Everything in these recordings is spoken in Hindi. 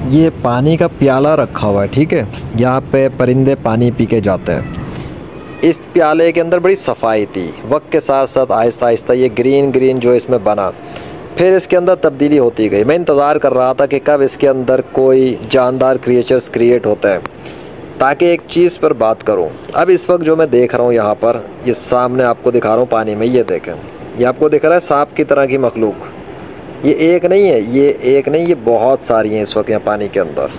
ये पानी का प्याला रखा हुआ है, ठीक है। यहाँ पे परिंदे पानी पी के जाते हैं। इस प्याले के अंदर बड़ी सफाई थी, वक्त के साथ साथ आहिस्ता आहिस्ता ये ग्रीन ग्रीन जो इसमें बना, फिर इसके अंदर तब्दीली होती गई। मैं इंतज़ार कर रहा था कि कब इसके अंदर कोई जानदार क्रिएचर्स क्रिएट होता है ताकि एक चीज़ पर बात करूं। अब इस वक्त जो मैं देख रहा हूं यहाँ पर, ये सामने आपको दिखा रहा हूँ पानी में, ये देखें, ये आपको दिख रहा है सांप की तरह की मखलूक। ये एक नहीं है, ये एक नहीं, ये बहुत सारी हैं इस वक्त यहाँ पानी के अंदर।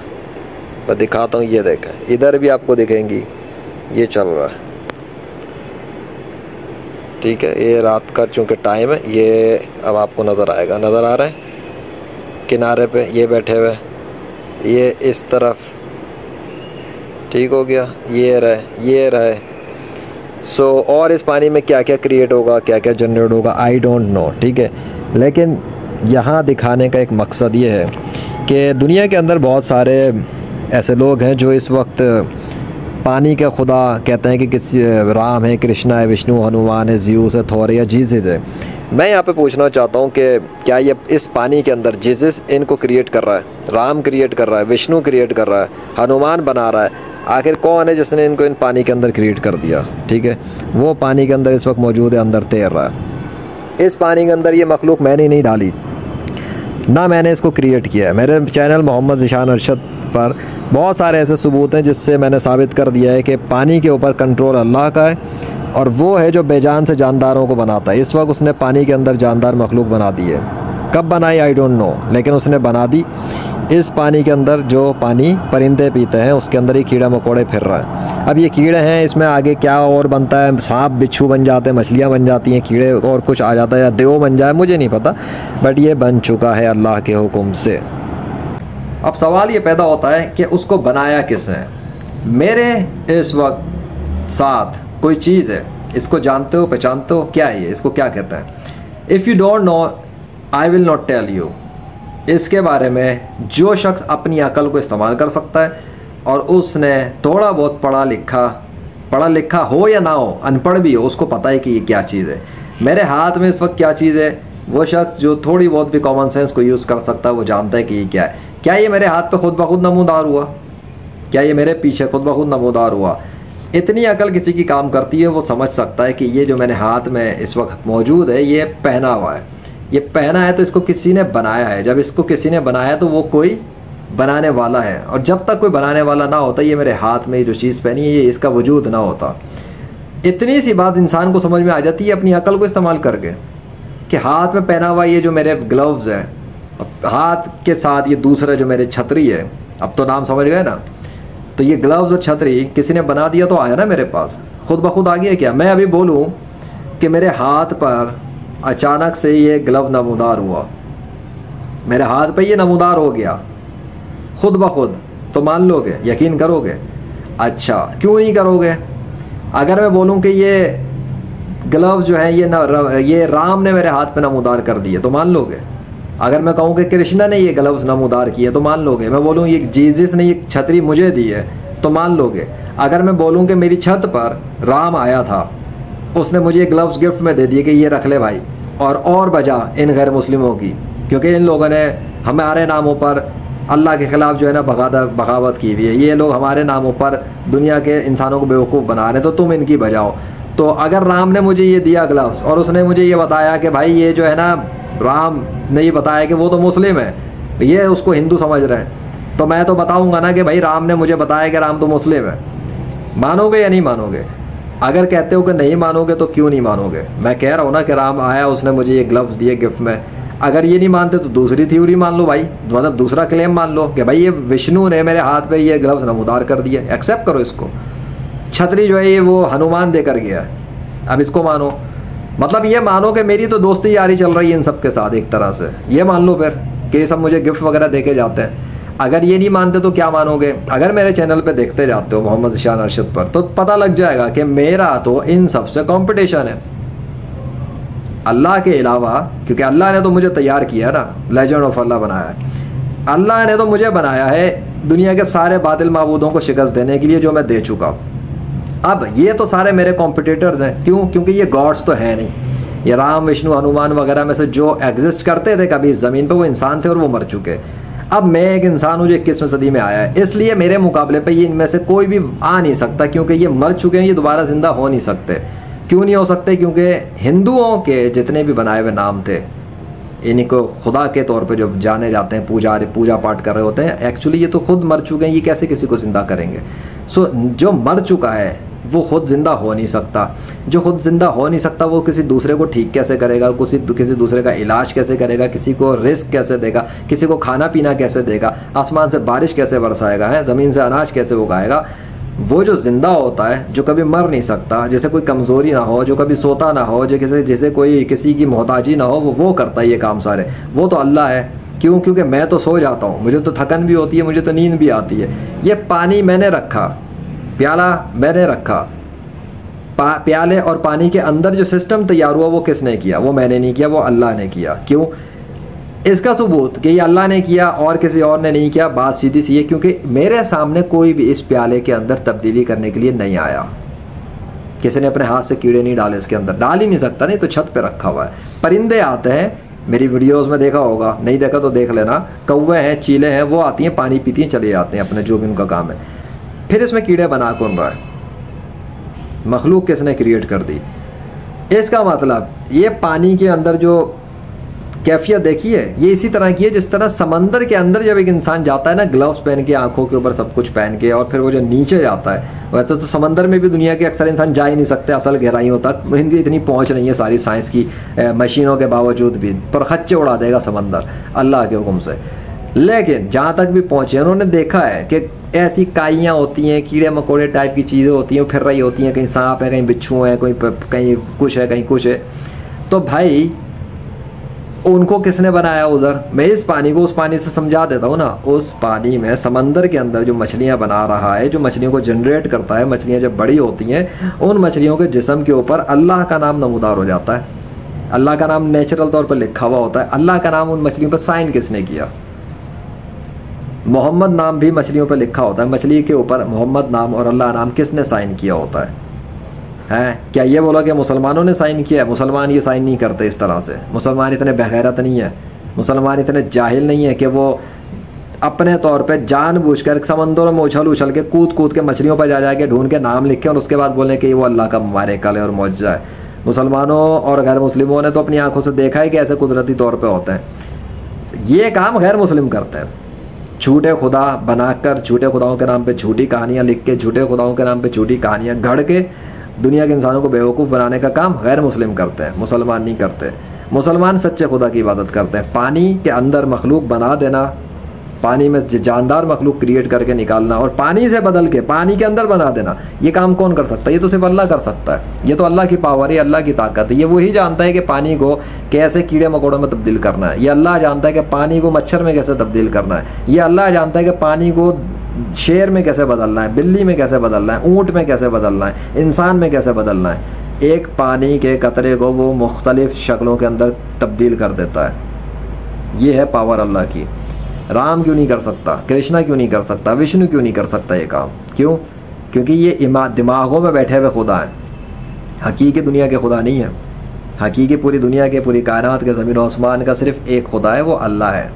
मैं दिखाता हूँ, ये देखें, इधर भी आपको दिखेंगी, ये चल रहा है, ठीक है। ये रात का चूँकि टाइम है, ये अब आपको नज़र आएगा, नज़र आ रहा है किनारे पे ये बैठे हुए, ये इस तरफ, ठीक हो गया, ये रहे। सो और इस पानी में क्या क्या क्रिएट होगा, क्या क्या जनरेट होगा, आई डोंट नो, ठीक है। लेकिन यहाँ दिखाने का एक मकसद ये है कि दुनिया के अंदर बहुत सारे ऐसे लोग हैं जो इस वक्त पानी के खुदा कहते हैं कि किसी राम है, कृष्णा है, विष्णु, हनुमान है, ज़्यूस है, थोर है या जीसस है। मैं यहाँ पे पूछना चाहता हूँ कि क्या ये इस पानी के अंदर जीसस इनको क्रिएट कर रहा है, राम क्रिएट कर रहा है, विष्णु क्रिएट कर रहा है, हनुमान बना रहा है? आखिर कौन है जिसने इनको इन पानी के अंदर क्रिएट कर दिया, ठीक है। वो पानी के अंदर इस वक्त मौजूद है, अंदर तैर रहा है। इस पानी के अंदर ये मखलूक मैंने नहीं डाली, ना मैंने इसको क्रिएट किया है। मेरे चैनल मोहम्मद ज़ीशान अरशद पर बहुत सारे ऐसे सबूत हैं जिससे मैंने साबित कर दिया है कि पानी के ऊपर कंट्रोल अल्लाह का है, और वो है जो बेजान से जानदारों को बनाता है। इस वक्त उसने पानी के अंदर जानदार मखलूक बना दी है, कब बनाई आई डोंट नो, लेकिन उसने बना दी। इस पानी के अंदर जो पानी परिंदे पीते हैं उसके अंदर ही कीड़ा मकोड़े फिर रहा है। अब ये कीड़े हैं, इसमें आगे क्या और बनता है, सांप बिच्छू बन जाते हैं, मछलियाँ बन जाती हैं, कीड़े और कुछ आ जाता है या देव बन जाए, मुझे नहीं पता, बट ये बन चुका है अल्लाह के हुक्म से। अब सवाल ये पैदा होता है कि उसको बनाया किसने। मेरे इस वक्त साथ कोई चीज़ है, इसको जानते हो, पहचानते हो, क्या है ये, इसको क्या कहते हैं? If you don't know I will not tell you. इसके बारे में जो शख्स अपनी अकल को इस्तेमाल कर सकता है और उसने थोड़ा बहुत पढ़ा लिखा हो या ना हो, अनपढ़ भी हो, उसको पता है कि ये क्या चीज़ है। मेरे हाथ में इस वक्त क्या चीज़ है, वो शख्स जो थोड़ी बहुत भी कॉमन सेंस को यूज़ कर सकता है वो जानता है कि ये क्या है। क्या ये मेरे हाथ पे खुद ब खुद नमूदार हुआ? क्या ये मेरे पीछे खुद ब खुद नमूदार हुआ? इतनी अकल किसी की काम करती है, वो समझ सकता है कि ये जो मैंने हाथ में इस वक्त मौजूद है ये पहना हुआ है। ये पहना है तो इसको किसी ने बनाया है। जब इसको किसी ने बनाया तो वो कोई बनाने वाला है, और जब तक कोई बनाने वाला ना होता, ये मेरे हाथ में जो चीज़ पहनी है ये इसका वजूद ना होता। इतनी सी बात इंसान को समझ में आ जाती है अपनी अकल को इस्तेमाल करके कि हाथ में पहना हुआ ये जो मेरे ग्लव्स हैं, हाथ के साथ ये दूसरा जो मेरे छतरी है, अब तो नाम समझ गए ना, तो ये ग्लव्स और छतरी किसी ने बना दिया तो आया ना मेरे पास, खुद ब खुद आ गया क्या? मैं अभी बोलूँ कि मेरे हाथ पर अचानक से ये ग्लव नमूदार हुआ, मेरे हाथ पे ये नमूदार हो गया खुद ब खुद, तो मान लोगे, यकीन करोगे? अच्छा, क्यों नहीं करोगे? अगर मैं बोलूँ कि ये ग्लव जो है ये राम ने मेरे हाथ पे नमूदार कर दिए तो मान लोगे? अगर मैं कहूँ कि कृष्णा ने ये ग्लव्स नमूदार किए तो मान लोगे? मैं बोलूँ ये जीसस ने ये छतरी मुझे दी है तो मान लोगे? अगर मैं बोलूँ कि मेरी छत पर राम आया था, उसने मुझे ग्लव्स गिफ्ट में दे दिए कि ये रख ले भाई, और बजा इन गैर मुस्लिमों की, क्योंकि इन लोगों ने हमारे नामों पर अल्लाह के ख़िलाफ़ जो है ना बगावत की हुई है, ये लोग हमारे नामों पर दुनिया के इंसानों को बेवकूफ़ बना रहे हैं, तो तुम इनकी बजाओ। तो अगर राम ने मुझे ये दिया ग्लव्स और उसने मुझे ये बताया कि भाई ये जो है ना, राम ने ये बताया कि वो तो मुस्लिम है, ये उसको हिंदू समझ रहे हैं, तो मैं तो बताऊँगा ना कि भाई राम ने मुझे बताया कि राम तो मुस्लिम है। मानोगे या नहीं मानोगे? अगर कहते हो कि नहीं मानोगे तो क्यों नहीं मानोगे? मैं कह रहा हूँ ना कि राम आया, उसने मुझे ये ग्लव्स दिए गिफ्ट में। अगर ये नहीं मानते तो दूसरी थ्योरी मान लो भाई, मतलब दूसरा क्लेम मान लो कि भाई ये विष्णु ने मेरे हाथ पे ये ग्लव्स नमूदार कर दिए, एक्सेप्ट करो इसको। छतरी जो है ये वो हनुमान देकर गया है, अब इसको मानो, मतलब ये मानो कि मेरी तो दोस्ती यारी चल रही है इन सब के साथ एक तरह से, ये मान लो फिर कि ये सब मुझे गिफ्ट वगैरह दे के जाते हैं। अगर ये नहीं मानते तो क्या मानोगे? अगर मेरे चैनल पे देखते जाते हो मोहम्मद ज़ीशान अरशद पर, तो पता लग जाएगा कि मेरा तो इन सब से कंपटीशन है अल्लाह के अलावा, क्योंकि अल्लाह ने तो मुझे तैयार किया ना, लेजेंड ऑफ अल्लाह बनाया है। अल्लाह ने तो मुझे बनाया है दुनिया के सारे बातिल माबूदों को शिकस्त देने के लिए, जो मैं दे चुका। अब ये तो सारे मेरे कॉम्पिटिटर्स हैं, क्यों? क्योंकि ये गॉड्स तो है नहीं। ये राम, विष्णु, हनुमान वगैरह में से जो एग्जिस्ट करते थे कभी ज़मीन पर, वो इंसान थे और वो मर चुके। अब मैं एक इंसान हूँ जो 21वीं सदी में आया है, इसलिए मेरे मुकाबले पे ये इनमें से कोई भी आ नहीं सकता, क्योंकि ये मर चुके हैं, ये दोबारा ज़िंदा हो नहीं सकते। क्यों नहीं हो सकते? क्योंकि हिंदुओं के जितने भी बनाए हुए नाम थे, इनको खुदा के तौर पे जो जाने जाते हैं, पूजा पाठ कर रहे होते हैं, एक्चुअली ये तो खुद मर चुके हैं, ये कैसे किसी को ज़िंदा करेंगे? सो जो मर चुका है वो खुद ज़िंदा हो नहीं सकता। जो खुद ज़िंदा हो नहीं सकता वो किसी दूसरे को ठीक कैसे करेगा, किसी दूसरे का इलाज कैसे करेगा, किसी को रिस्क कैसे देगा, किसी को खाना पीना कैसे देगा, आसमान से बारिश कैसे बरसाएगा, है ज़मीन से अनाज कैसे उगाएगा? वो जो ज़िंदा होता है, जो कभी मर नहीं सकता, जैसे कोई कमज़ोरी ना हो, जो कभी सोता ना हो, जो जैसे कोई किसी की मोहताजी ना हो, वो करता है ये काम सारे। वो तो अल्लाह है। क्यों? क्योंकि मैं तो सो जाता हूँ, मुझे तो थकन भी होती है, मुझे तो नींद भी आती है। ये पानी मैंने रखा, प्याला मैंने रखा, प्याले और पानी के अंदर जो सिस्टम तैयार हुआ वो किसने किया? वो मैंने नहीं किया, वो अल्लाह ने किया। क्यों? इसका सबूत कि ये अल्लाह ने किया और किसी और ने नहीं किया, बात सीधी सी है, क्योंकि मेरे सामने कोई भी इस प्याले के अंदर तब्दीली करने के लिए नहीं आया। किसी ने अपने हाथ से कीड़े नहीं डाले इसके अंदर, डाल ही नहीं सकता, नहीं तो छत पे रखा हुआ है। परिंदे आते हैं, मेरी वीडियोस में देखा होगा, नहीं देखा तो देख लेना, कौवे हैं, चीलें हैं, वो आती हैं, पानी पीती हैं, चले जाते हैं अपने जो भी उनका काम है। फिर इसमें कीड़े बना कौन रहा है? मखलूक किसने क्रिएट कर दी? इसका मतलब ये पानी के अंदर जो कैफियत देखी है, ये इसी तरह की है जिस तरह समंदर के अंदर जब एक इंसान जाता है ना, ग्लव्स पहन के, आंखों के ऊपर सब कुछ पहन के, और फिर वो जो नीचे जाता है, वैसे तो समंदर में भी दुनिया के अक्सर इंसान जा ही नहीं सकते असल गहराइयों तक, इनकी इतनी पहुंच नहीं है सारी साइंस की मशीनों के बावजूद भी, पर खच्चे उड़ा देगा समंदर अल्लाह के हुक्म से। लेकिन जहाँ तक भी पहुँचे, उन्होंने देखा है कि ऐसी काइयाँ होती हैं, कीड़े मकोड़े टाइप की चीज़ें होती हैं, फिर रही होती हैं, कहीं सांप है, कहीं बिच्छू है, कहीं कुछ है, कहीं कुछ है। तो भाई उनको किसने बनाया उधर? मैं इस पानी को उस पानी से समझा देता हूँ ना। उस पानी में समंदर के अंदर जो मछलियाँ बना रहा है, जो मछलियों को जनरेट करता है, मछलियाँ जब बड़ी होती हैं, उन मछलियों के जिस्म के ऊपर अल्लाह का नाम नमूदार हो जाता है। अल्लाह का नाम नेचुरल तौर पर लिखा हुआ होता है। अल्लाह का नाम उन मछलियों पर साइन किसने किया? मोहम्मद नाम भी मछलियों पर लिखा होता है, मछली के ऊपर मोहम्मद नाम और अल्लाह नाम किसने साइन किया होता है? क्या ये बोला कि मुसलमानों ने साइन किया? मुसलमान ये साइन नहीं करते इस तरह से। मुसलमान इतने बेगैरत नहीं है, मुसलमान इतने जाहिल नहीं है कि वो अपने तौर पे जानबूझकर समंदरों में उछल के कूद के मछलियों पर जा के ढूंढ के नाम लिखे और उसके बाद बोले कि वो अल्लाह का मुबारक है और मौजज़ा है। मुसलमानों और गैर मुस्लिमों ने तो अपनी आंखों से देखा है कि ऐसे कुदरती तौर पे होते हैं। ये काम गैर मुस्लिम करते हैं, झूठे खुदा बनाकर, झूठे खुदाओं के नाम पे झूठी कहानियाँ लिख के, झूठे खुदाओं के नाम पे झूठी कहानियाँ गढ़ के दुनिया के इंसानों को बेवकूफ़ बनाने का काम गैर मुस्लिम करते हैं, मुसलमान नहीं करते। मुसलमान सच्चे खुदा की इबादत करते हैं। पानी के अंदर मखलूक बना देना, पानी में जानदार मखलूक क्रिएट करके निकालना और पानी से बदल के पानी के अंदर बना देना, ये काम कौन कर सकता है? ये तो सिर्फ अल्लाह कर सकता है। ये तो अल्लाह की पावर है, अल्लाह की ताकत है। ये वही जानता है कि पानी को कैसे कीड़े मकोड़ों में तब्दील करना है। ये अल्लाह जानता है कि पानी को मच्छर में कैसे तब्दील करना है। ये अल्लाह जानता है कि पानी को शेर में कैसे बदलना है, बिल्ली में कैसे बदलना है, ऊँट में कैसे बदलना है, इंसान में कैसे बदलना है। एक पानी के कतरे को वो मुख्तलिफ़ शक्लों के अंदर तब्दील कर देता है। ये है पावर अल्लाह की। राम क्यों नहीं कर सकता? कृष्णा क्यों नहीं कर सकता? विष्णु क्यों नहीं कर सकता ये काम? क्यों? क्योंकि ये दिमागों में बैठे हुए खुदा हैं, हकीकी दुनिया के खुदा नहीं है। हकीकी पूरी दुनिया के, पूरी कायनात के, ज़मीन और आसमान का सिर्फ एक खुदा है, वो अल्लाह है।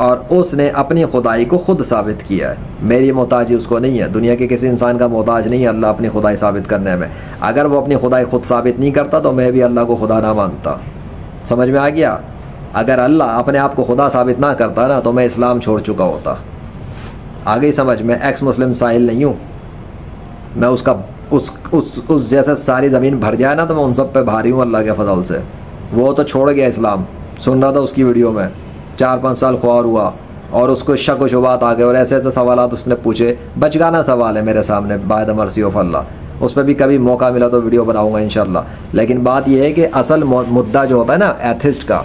और उसने अपनी खुदाई को खुद साबित किया है। मेरी मोहताजी उसको नहीं है, दुनिया के किसी इंसान का मोहताज नहीं है अल्लाह अपनी खुदाई साबित करने में। अगर वो अपनी खुदाई खुद साबित नहीं करता तो मैं भी अल्लाह को खुदा ना मानता। समझ में आ गया? अगर अल्लाह अपने आप को खुदा साबित ना करता ना तो मैं इस्लाम छोड़ चुका होता। आ गई समझ? मैं एक्स मुस्लिम साहिल नहीं हूँ। मैं उसका उस जैसे सारी ज़मीन भर जाए ना तो मैं उन सब पे भारी हूँ अल्लाह के फजल से। वो तो छोड़ गया इस्लाम, सुन रहा था उसकी वीडियो में, 4-5 साल ख्वार हुआ और उसको शक व शुबात आ गए और ऐसे ऐसे सवालात उसने पूछे। बचगाना सवाल है मेरे सामने, बाय द मर्सी ऑफ अल्लाह। उस पर भी कभी मौका मिला तो वीडियो बनाऊँगा इंशाल्लाह। लेकिन बात यह है कि असल मुद्दा जो होता है ना एथिस्ट का,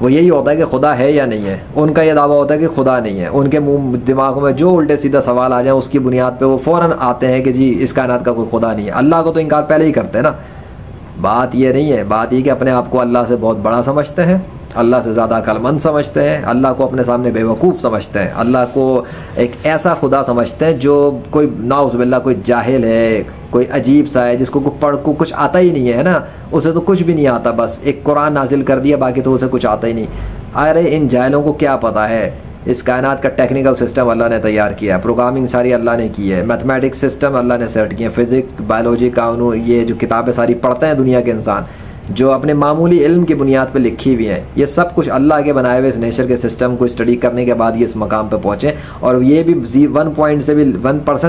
वो यही होता है कि खुदा है या नहीं है। उनका ये दावा होता है कि खुदा नहीं है। उनके मुंह दिमागों में जो उल्टे सीधा सवाल आ जाए उसकी बुनियाद पे वो फ़ौरन आते हैं कि जी इस कायनात का कोई खुदा नहीं है। अल्लाह को तो इनकार पहले ही करते हैं ना। बात ये नहीं है, बात ये कि अपने आप को अल्लाह से बहुत बड़ा समझते हैं, अल्लाह से ज़्यादा अक्लमंद समझते हैं, अल्लाह को अपने सामने बेवकूफ़ समझते हैं, अल्लाह को एक ऐसा खुदा समझते हैं जो कोई नाउज़ुबिल्लाह कोई जाहिल है, कोई अजीब सा है, जिसको कुछ आता ही नहीं है ना, उसे तो कुछ भी नहीं आता, बस एक कुरान नाजिल कर दिया बाकी तो उसे कुछ आता ही नहीं। अरे इन जाहिलों को क्या पता है, इस कायनात का टेक्निकल सिस्टम अल्लाह ने तैयार किया है, प्रोग्रामिंग सारी अल्लाह ने की है, मैथमेटिक्स सिस्टम अल्लाह ने सेट किए, फिज़िक्स बायोलॉजी कानून, ये जो किताबें सारी पढ़ते हैं दुनिया के इंसान, जो अपने मामूली इल्म की बुनियाद पर लिखी हुई हैं, ये सब कुछ अल्लाह के बनाए हुए इस नेचर के सिस्टम को स्टडी करने के बाद ये इस मकाम पर पहुँचे। और ये भी 1%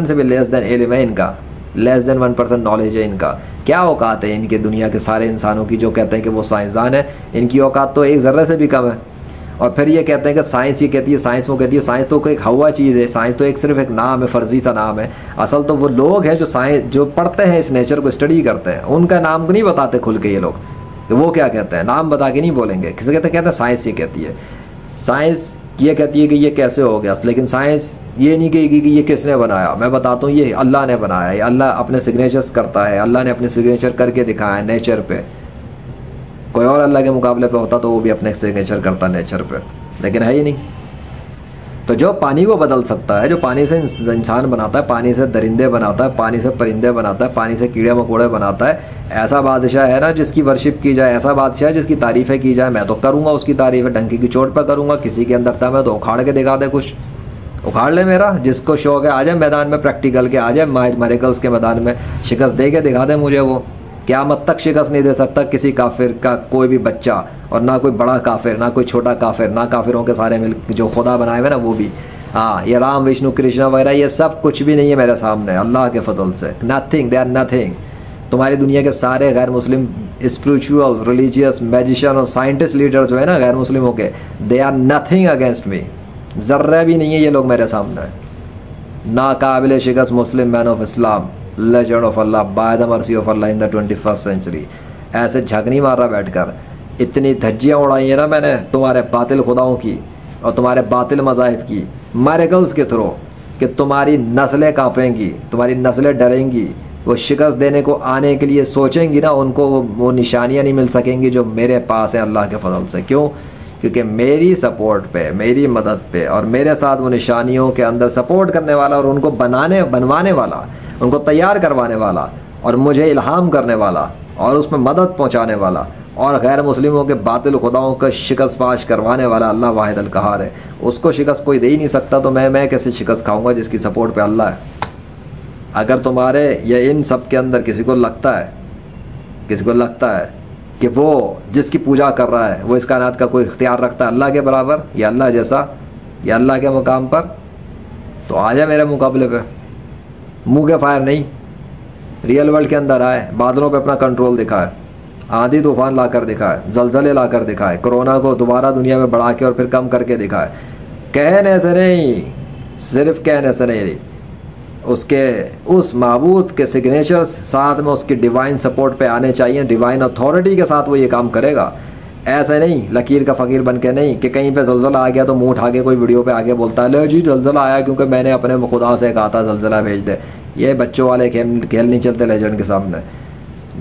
से भी लेस दैन इल्म है इनका, लेस दैन 1% नॉलेज है इनका। क्या औकात है इनके दुनिया के सारे इंसानों की जो कहते हैं कि वो साइंसदान है, इनकी औकात तो एक ज़र्रे से भी कम है। और फिर ये कहते हैं कि साइंस, ये कहती है साइंस, वो कहती है साइंस तो एक हवा चीज़ है, साइंस तो सिर्फ एक नाम है, फर्जी सा नाम है। असल तो वो लोग हैं जो साइंस जो पढ़ते हैं, इस नेचर को स्टडी करते हैं, उनका नाम को नहीं बताते खुल के ये लोग, वो क्या कहते हैं, नाम बता के नहीं बोलेंगे। किसी कहते हैं साइंस ये कहती है, साइंस ये कहती है कि ये कैसे हो गया, लेकिन साइंस ये नहीं कहेगी कि ये किसने बनाया। मैं बताता हूँ, ये अल्लाह ने बनाया है, अल्लाह अपने सिग्नेचर्स करता है, अल्लाह ने अपने सिग्नेचर करके दिखाया है नेचर पे। कोई और अल्लाह के मुकाबले पे होता तो वो भी अपने सिग्नेचर करता नेचर पे, लेकिन है ही नहीं। तो जो पानी को बदल सकता है, जो पानी से इंसान बनाता है, पानी से दरिंदे बनाता है, पानी से परिंदे बनाता है, पानी से कीड़े मकोड़े बनाता है, ऐसा बादशाह है ना जिसकी वर्शिप की जाए, ऐसा बादशाह जिसकी तारीफ़ें की जाए। मैं तो करूँगा उसकी तारीफ़ें, डंकी की चोट पर करूँगा। किसी के अंदर था मैं तो उखाड़ के दिखा दे, कुछ उखाड़ ले मेरा। जिसको शौक है आ जाए मैदान में, प्रैक्टिकल के आ जाए, मेरिकल्स के मैदान में शिकस्त दे के दिखा दे मुझे। वो क़यामत तक शिकस्त नहीं दे सकता किसी काफिर का कोई भी बच्चा, और ना कोई बड़ा काफिर, ना कोई छोटा काफिर, ना काफिरों के सारे मिल जो खुदा बनाए हुए ना वो भी। हाँ, ये राम विष्णु कृष्ण वगैरह ये सब कुछ भी नहीं है मेरे सामने, अल्लाह के फजल से। Nothing, they are nothing. तुम्हारी दुनिया के सारे गैर मुस्लिम स्पिरिचुअल, रिलीजियस, मैजिशियन और साइंटिस्ट लीडर जो है ना गैर मुस्लिमों के, they are nothing against me. ज़र्रा भी नहीं है ये लोग मेरे सामने। ना काबिल शिकस्त Muslim man of Islam, legend of Allah, by the mercy of Allah in the 21st century. ऐसे झगनी मार रहा बैठकर, इतनी धज्जियाँ उड़ाई है ना मैंने तुम्हारे बातिल खुदाओं की और तुम्हारे बातिल मज़ाहिब की, मेरिकल्स के थ्रू, कि तुम्हारी नस्लें काँपेंगी, तुम्हारी नस्लें डरेंगी। वो शिकस्त देने को आने के लिए सोचेंगी ना, उनको वो निशानियाँ नहीं मिल सकेंगी जो मेरे पास है अल्लाह के फजल से। क्यों? क्योंकि मेरी सपोर्ट पे, मेरी मदद पे और मेरे साथ वो निशानियों के अंदर सपोर्ट करने वाला और उनको बनवाने वाला, उनको तैयार करवाने वाला और मुझे इल्हाम करने वाला और उसमें मदद पहुंचाने वाला और गैर मुस्लिमों के बातिल खुदाओं का शिकस्त फाश करवाने वाला अल्लाह वाहिद अल कहार है। उसको शिकस्त कोई दे ही नहीं सकता, तो मैं कैसे शिकस्त खाऊंगा जिसकी सपोर्ट पे अल्लाह है। अगर तुम्हारे या इन सब के अंदर किसी को लगता है कि वो जिसकी पूजा कर रहा है वो इस कायनात का कोई इख्तियार रखता है अल्लाह के बराबर या अल्लाह जैसा या अल्लाह के मुकाम पर, तो आ जाए मेरे मुकाबले पे। मुँह के फायर नहीं, रियल वर्ल्ड के अंदर आए, बादलों पे अपना कंट्रोल दिखाए, आंधी तूफान ला कर दिखाए, जलजले ला कर दिखाए, कोरोना को दोबारा दुनिया में बढ़ा के और फिर कम करके दिखाए। कहने से नहीं, सिर्फ कहने से नहीं, उसके उस माबूद के सिग्नेचर्स साथ में उसकी डिवाइन सपोर्ट पे आने चाहिए, डिवाइन अथॉरिटी के साथ वो ये काम करेगा। ऐसे नहीं लकीर का फ़कीर बन के नहीं कि कहीं पे जलजला आ गया तो मुंह उठा के कोई वीडियो पे आके बोलता है ले जी जलजला आया क्योंकि मैंने अपने खुदा से कहा था जलजला भेज दे। ये बच्चों वाले खेल नहीं चलते लेजेंड के सामने।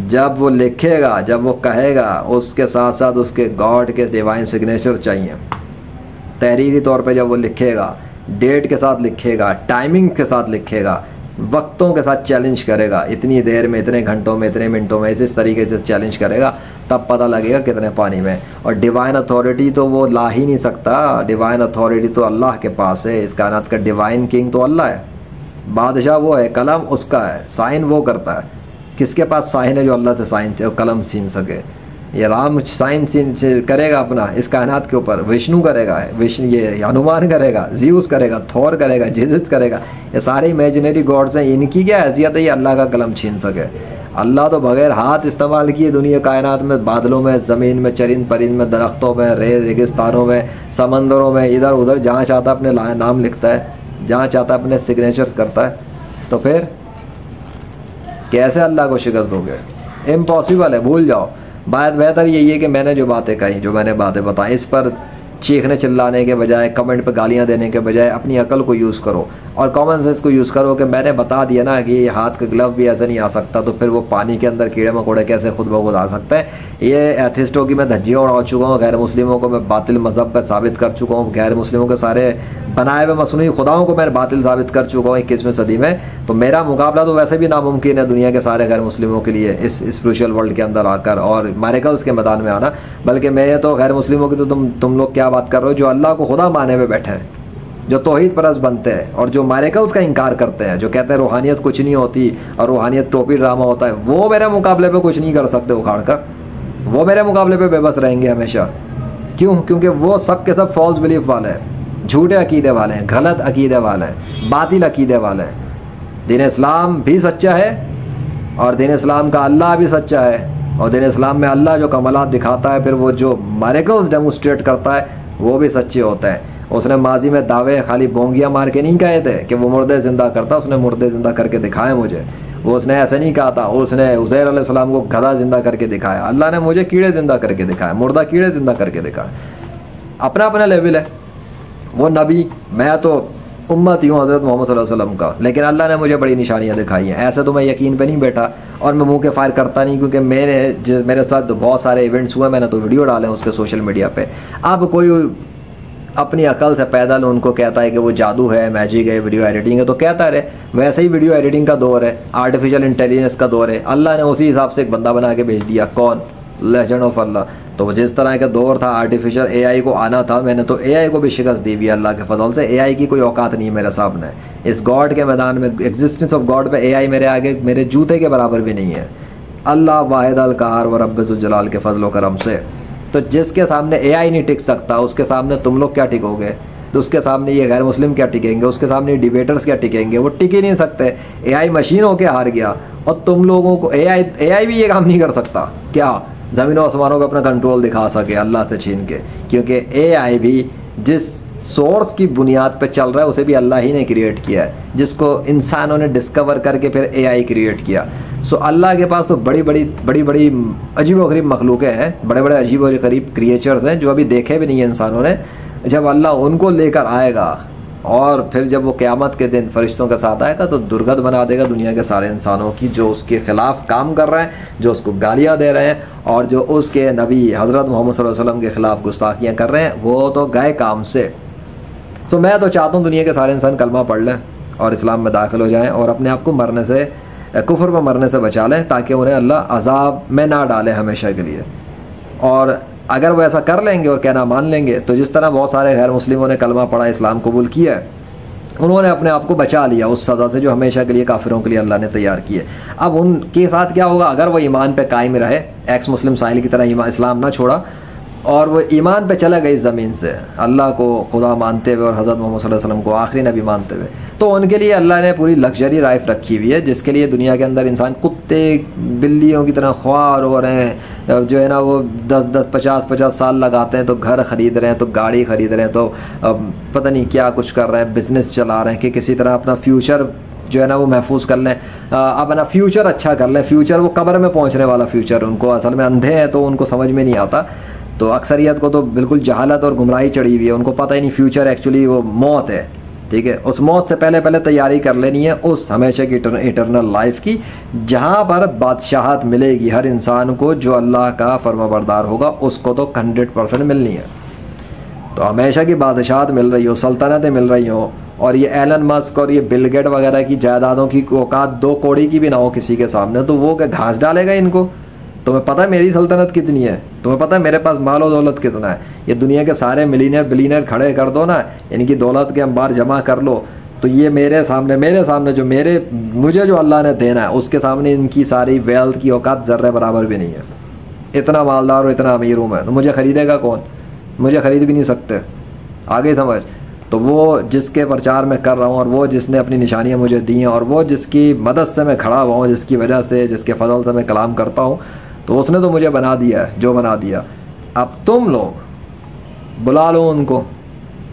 जब वो लिखेगा, जब वो कहेगा, उसके साथ साथ उसके गॉड के डिवाइन सिग्नेचर चाहिए। तहरीरी तौर पे जब वो लिखेगा, डेट के साथ लिखेगा, टाइमिंग के साथ लिखेगा, वक्तों के साथ चैलेंज करेगा, इतनी देर में, इतने घंटों में, इतने मिनटों में, इस तरीके से चैलेंज करेगा, तब पता लगेगा कितने पानी में। और डिवाइन अथॉरिटी तो वो ला ही नहीं सकता, डिवाइन अथॉरिटी तो अल्लाह के पास है। इस कायनात का डिवाइन किंग तो अल्लाह है, बादशाह वो है, कलम उसका है, साइन वो करता है। किसके पास साइन है जो अल्लाह से साइन कलम छीन सके? ये राम साइन करेगा अपना इस कायनात के ऊपर, विष्णु करेगा, विष्णु ये हनुमान करेगा, ज़ीउस करेगा, थोर करेगा, जीसस करेगा, ये सारे इमेजिनरी गॉड्स हैं। इनकी क्या हैसियत है ये अल्लाह का कलम छीन सके? अल्लाह तो बगैर हाथ इस्तेमाल किए दुनिया कायनात में, बादलों में, ज़मीन में, चरिंद परिंद में, दरख्तों में, रेगिस्तानों में, समंदरों में, इधर उधर जहाँ चाहता अपने नाम लिखता है, जहाँ चाहता अपने सिग्नेचर्स करता है। तो फिर कैसे अल्लाह को शिकस्त दोगे? इम्पॉसिबल है, भूल जाओ। बात बेहतर यही है कि मैंने जो बातें कही, जो मैंने बातें बताई, इस पर चीखने चिल्लाने के बजाय, कमेंट पे गालियां देने के बजाय अपनी अकल को यूज़ करो और कॉमन सेंस को यूज़ करो कि मैंने बता दिया ना कि ये हाथ का ग्लव भी ऐसे नहीं आ सकता, तो फिर वो पानी के अंदर कीड़े मकोड़े कैसे खुद ब खुद आ सकता है। ये एथिस्टों की मैं धज्जियाँ उड़ा चुका हूँ, गैर मुस्लिमों को मैं बातिल मज़हब पर साबित कर चुका हूँ, गैर मुस्लिमों के सारे बनाए हुए मसनूई खुदाओं को मैंने बातिल साबित कर चुका हूँ 21वीं सदी में। तो मेरा मुकाबला तो वैसे भी नामुमकिन है दुनिया के सारे गैर मुस्लिमों के लिए इस स्पिरिचुअल वर्ल्ड के अंदर आकर और मेरिकल्स के मैदान में आना। बल्कि मेरे तो गैर मुस्लिमों की तो तुम लोग क्या बात कर रहे हो जो अल्लाह को खुदा माने हुए बैठे हैं, जो तौहीद परस्त बनते हैं और जो मिरेकल्स का इनकार करते हैं, जो कहते हैं रूहानियत कुछ नहीं होती और रूहानियत टोपी ड्रामा होता है, वो मेरे मुकाबले पे कुछ नहीं कर सकते उखाड़ कर। वो मेरे मुकाबले पे बेबस रहेंगे हमेशा। क्यों? क्योंकि वो सब के सब फॉल्स बिलीफ वाले हैं, झूठे अकीदे वाले हैं, गलत अकीदे वाले हैं, बातिल अकीदे वाले हैं। दीन इस्लाम भी सच्चा है और दीन इस्लाम का अल्लाह भी सच्चा है, और दीन इस्लाम में अल्लाह जो कमालात दिखाता है, फिर वो जो मिरेकल्स डेमोस्ट्रेट करता है, वो भी सच्चे होते हैं। उसने माजी में दावे खाली बोंगियाँ मार के नहीं कहे थे कि वो मुर्दे ज़िंदा करता, उसने मुर्दे ज़िंदा करके दिखाए मुझे। वो उसने ऐसे नहीं कहा था, उसने उज़ैर अलैहिस्सलाम को गधा ज़िंदा करके दिखाया। अल्लाह ने मुझे कीड़े ज़िंदा करके दिखाया, मुर्दा कीड़े ज़िंदा करके दिखाया। अपना अपना लेवल है। वो नबी, मैं तो उम्मती हूँ हज़रत मोहम्मद सल्लल्लाहु अलैहि वसल्लम का, लेकिन अल्लाह ने मुझे बड़ी निशानियाँ दिखाई हैं। ऐसे तो मैं यकीन पे नहीं बैठा और मैं मुंह के फायर करता नहीं, क्योंकि मेरे साथ बहुत सारे इवेंट्स हुए, मैंने तो वीडियो डाले उसके सोशल मीडिया पे। अब कोई अपनी अकल से पैदल उनको कहता है कि वो जादू है, मैजिक है, वीडियो एडिटिंग है, तो कहता रहे। वैसे ही वीडियो एडिटिंग का दौर है, आर्टिफिशियल इंटेलिजेंस का दौर है। अल्लाह ने उसी हिसाब से एक बंदा बना के भेज दिया। कौन? लेजेंड ऑफ अल्लाह। तो जिस तरह का दौर था आर्टिफिशियल एआई को आना था, मैंने तो एआई को भी शिकस्त दी हुई है अल्लाह के फजल से। एआई की कोई औकात नहीं है मेरे सामने। इस गॉड के मैदान में, एग्जिस्टेंस ऑफ गॉड पे एआई मेरे आगे मेरे जूते के बराबर भी नहीं है। अल्लाह वाहिद अल कहर व रब्बुल जलाल के फजल व करम से। तो जिसके सामने एआई नहीं टिक सकता, उसके सामने तुम लोग क्या टिकोगे? तो उसके सामने ये गैर मुस्लिम क्या टिकेंगे? उसके सामने डिबेटर्स क्या टिकेंगे? वो टिक ही नहीं सकते। एआई मशीन होके हार गया और तुम लोगों को एआई भी ये काम नहीं कर सकता क्या ज़मीन और आसमानों पर अपना कंट्रोल दिखा सके अल्लाह से छीन के? क्योंकि एआई भी जिस सोर्स की बुनियाद पे चल रहा है उसे भी अल्लाह ही ने क्रिएट किया है, जिसको इंसानों ने डिस्कवर करके फिर एआई क्रिएट किया। सो अल्लाह के पास तो बड़ी बड़ी अजीब व गरीब मखलूक़ें हैं, बड़े बड़े अजीब व गरीब क्रिएचर्स हैं जो अभी देखे भी नहीं है इंसानों ने। जब अल्लाह उनको लेकर आएगा और फिर जब वो क़यामत के दिन फरिश्तों के साथ आएगा तो दुर्गत बना देगा दुनिया के सारे इंसानों की, जो उसके ख़िलाफ़ काम कर रहे हैं, जो उसको गालियाँ दे रहे हैं और जो उसके नबी हज़रत मोहम्मद सल्लल्लाहु अलैहि वसल्लम के ख़िलाफ़ गुस्ताखियाँ कर रहे हैं, वो तो गए काम से। तो मैं तो चाहता हूँ दुनिया के सारे इंसान कलमा पढ़ लें और इस्लाम में दाखिल हो जाएं और अपने आप को मरने से, कुफ्र में मरने से बचा लें, ताकि उन्हें अल्लाह अज़ाब में ना डाले हमेशा के लिए। और अगर वो ऐसा कर लेंगे और कहना मान लेंगे, तो जिस तरह बहुत सारे गैर मुस्लिमों ने कलमा पढ़ा, इस्लाम कबूल किया है, उन्होंने अपने आप को बचा लिया उस सज़ा से जो हमेशा के लिए काफिरों के लिए अल्लाह ने तैयार की है। अब उनके साथ क्या होगा? अगर वो ईमान पे कायम रहे, एक्स मुस्लिम साहिल की तरह इस्लाम ना छोड़ा और वो ईमान पे चला गई ज़मीन से, अल्लाह को खुदा मानते हुए और हज़रत मोहम्मद सल्लल्लाहु अलैहि वसल्लम को आखिरी नबी मानते हुए, तो उनके लिए अल्लाह ने पूरी लग्जरी लाइफ रखी हुई है, जिसके लिए दुनिया के अंदर इंसान कुत्ते बिल्लियों की तरह ख्वार हो रहे हैं। जो है ना, वो 10-10 50-50 साल लगाते हैं तो घर ख़रीद रहे हैं, तो गाड़ी ख़रीद रहे हैं, तो पता नहीं क्या कुछ कर रहे हैं, बिज़नेस चला रहे हैं कि किसी तरह अपना फ्यूचर जो है ना वो महफूज कर लें, अपना फ्यूचर अच्छा कर लें। फ्यूचर वो कब्र में पहुँचने वाला फ्यूचर, उनको असल में अंधे हैं तो उनको समझ में नहीं आता। तो अक्सरियत को तो बिल्कुल जहालत और गुमराही चढ़ी हुई है, उनको पता ही नहीं फ्यूचर एक्चुअली वो मौत है। ठीक है, उस मौत से पहले तैयारी कर लेनी है उस हमेशा की इटरनल लाइफ की, जहाँ पर बादशाहत मिलेगी हर इंसान को। जो अल्लाह का फर्माबरदार होगा उसको तो 100% मिलनी है। तो हमेशा की बादशाहत मिल रही हो, सल्तनतें मिल रही हो, और ये एलन मस्क और ये बिल गेट वगैरह की जायदादों की औकात 2 कौड़ी की भी ना हो किसी के सामने, तो वो क्या घास डालेगा इनको? तुम्हें पता है मेरी सल्तनत कितनी है? तुम्हें पता है मेरे पास माल और दौलत कितना है? ये दुनिया के सारे मिलीनियर बिलीनियर खड़े कर दो ना, इनकी दौलत के अंबार जमा कर लो, तो ये मेरे सामने जो मुझे जो अल्लाह ने देना है उसके सामने इनकी सारी वेल्थ की औकात ज़र्रे बराबर भी नहीं है। इतना मालदार और इतना अमीर हूँ मैं, तो मुझे ख़रीदेगा कौन? मुझे ख़रीद भी नहीं सकते। आगे समझ। तो वो जिसके प्रचार में कर रहा हूँ और वो जिसने अपनी निशानियाँ मुझे दी हैं और वो जिसकी मदद से मैं खड़ा हुआ हूँ, जिसकी वजह से, जिसके फजल से मैं कलाम करता हूँ, तो उसने तो मुझे बना दिया है जो बना दिया। अब तुम लोग बुला लो उनको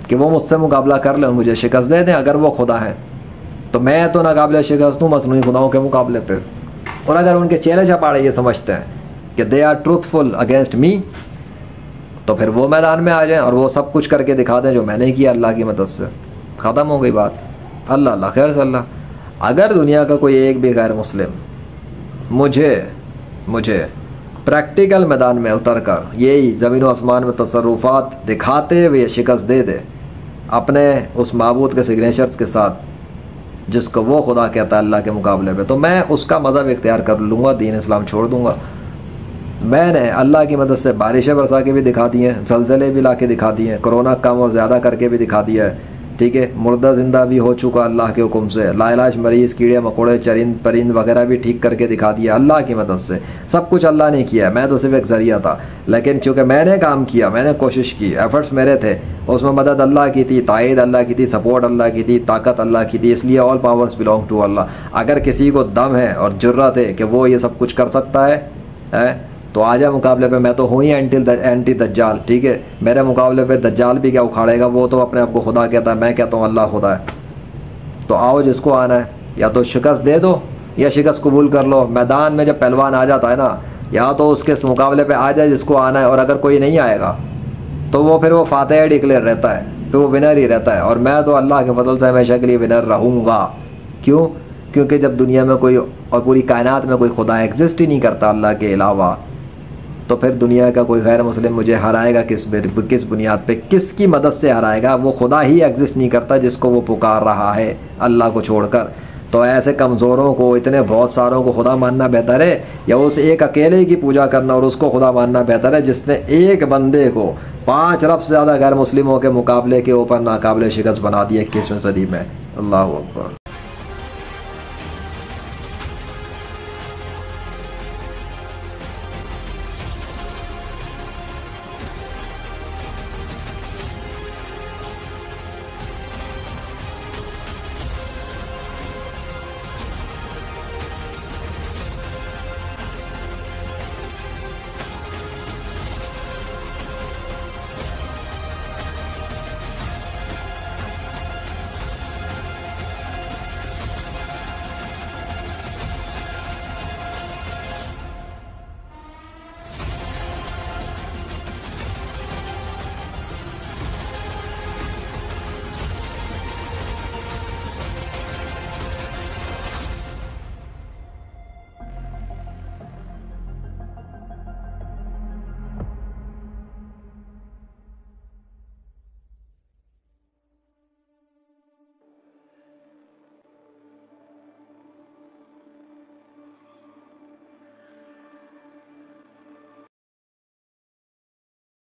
कि वो मुझसे मुकाबला कर ले और मुझे शिकस्त दे दें। अगर वो खुदा है तो मैं तो नाकाबिल शिकस्त हूँ मसनूई खुदाओं के मुकाबले पे। और अगर उनके चेहरे छपाड़े ये समझते हैं कि they are truthful against me, तो फिर वो मैदान में आ जाएं और वो सब कुछ करके दिखा दें जो मैंने किया अल्लाह की मदद से। ख़त्म हो गई बात। अल्लाह खैर से अल्लाह। अगर दुनिया का कोई एक भी गैर मुस्लिम मुझे प्रैक्टिकल मैदान में उतर कर यही ज़मीन व आसमान में तसर्रुफ़ात दिखाते हुए शिकस्त दे दे अपने उस माबूद के सिग्नेचर्स के साथ जिसको वो खुदा कहता है अल्लाह के मुकाबले पे, तो मैं उसका मज़हब इख्तियार कर लूँगा, दीन इस्लाम छोड़ दूँगा। मैंने अल्लाह की मदद से बारिशें बरसा के भी दिखा दी हैं, ज़लज़ले भी ला के दिखा दिए हैं, कोरोना कम और ज़्यादा करके भी दिखा दिया है, ठीक है, मुर्दा ज़िंदा भी हो चुका अल्लाह के हुक्म से, लाइलाज मरीज़, कीड़े मकोड़े, चरिंद परिंद वगैरह भी ठीक करके दिखा दिया अल्लाह की मदद से। सब कुछ अल्लाह ने किया, मैं तो सिर्फ एक ज़रिया था। लेकिन चूँकि मैंने काम किया, मैंने कोशिश की, एफ़र्ट्स मेरे थे, उसमें मदद अल्लाह की थी, तायद अल्लाह की थी, सपोर्ट अल्लाह की थी, ताकत अल्लाह की थी, इसलिए all powers belong to Allah. अगर किसी को दम है और जुर्रत है कि वो ये सब कुछ कर सकता है तो आजा मुकाबले पे। मैं तो हूँ ही एंटी दज्जाल, ठीक है, मेरे मुकाबले पे दज्जाल भी क्या उखाड़ेगा, वो तो अपने आप को खुदा कहता है, मैं कहता हूँ अल्लाह खुदा है। तो आओ जिसको आना है, या तो शिकस्त दे दो या शिकस्त कबूल कर लो। मैदान में जब पहलवान आ जाता है ना, या तो उसके मुकाबले पे आ जाए जिसको आना है, और अगर कोई नहीं आएगा तो वो फिर वो फातेह डिक्लेयर रहता है, फिर वो विनर ही रहता है। और मैं तो अल्लाह के फजल से हमेशा के लिए विनर रहूँगा। क्यों? क्योंकि जब दुनिया में कोई और पूरी कायनात में कोई खुदा एग्जिस्ट ही नहीं करता अल्लाह के अलावा, तो फिर दुनिया का कोई गैर मुस्लिम मुझे हराएगा किस बुनियाद पे, किसकी मदद से हराएगा? वो खुदा ही एग्जिस्ट नहीं करता जिसको वो पुकार रहा है अल्लाह को छोड़कर। तो ऐसे कमज़ोरों को, इतने बहुत सारों को खुदा मानना बेहतर है, या उस एक अकेले की पूजा करना और उसको खुदा मानना बेहतर है जिसने एक बंदे को 5 अरब से ज़्यादा गैर मुस्लिमों के मुकाबले के ऊपर नाकाबिले शिकस्त बना दिए 21वीं सदी में। अल्लाह अकबर।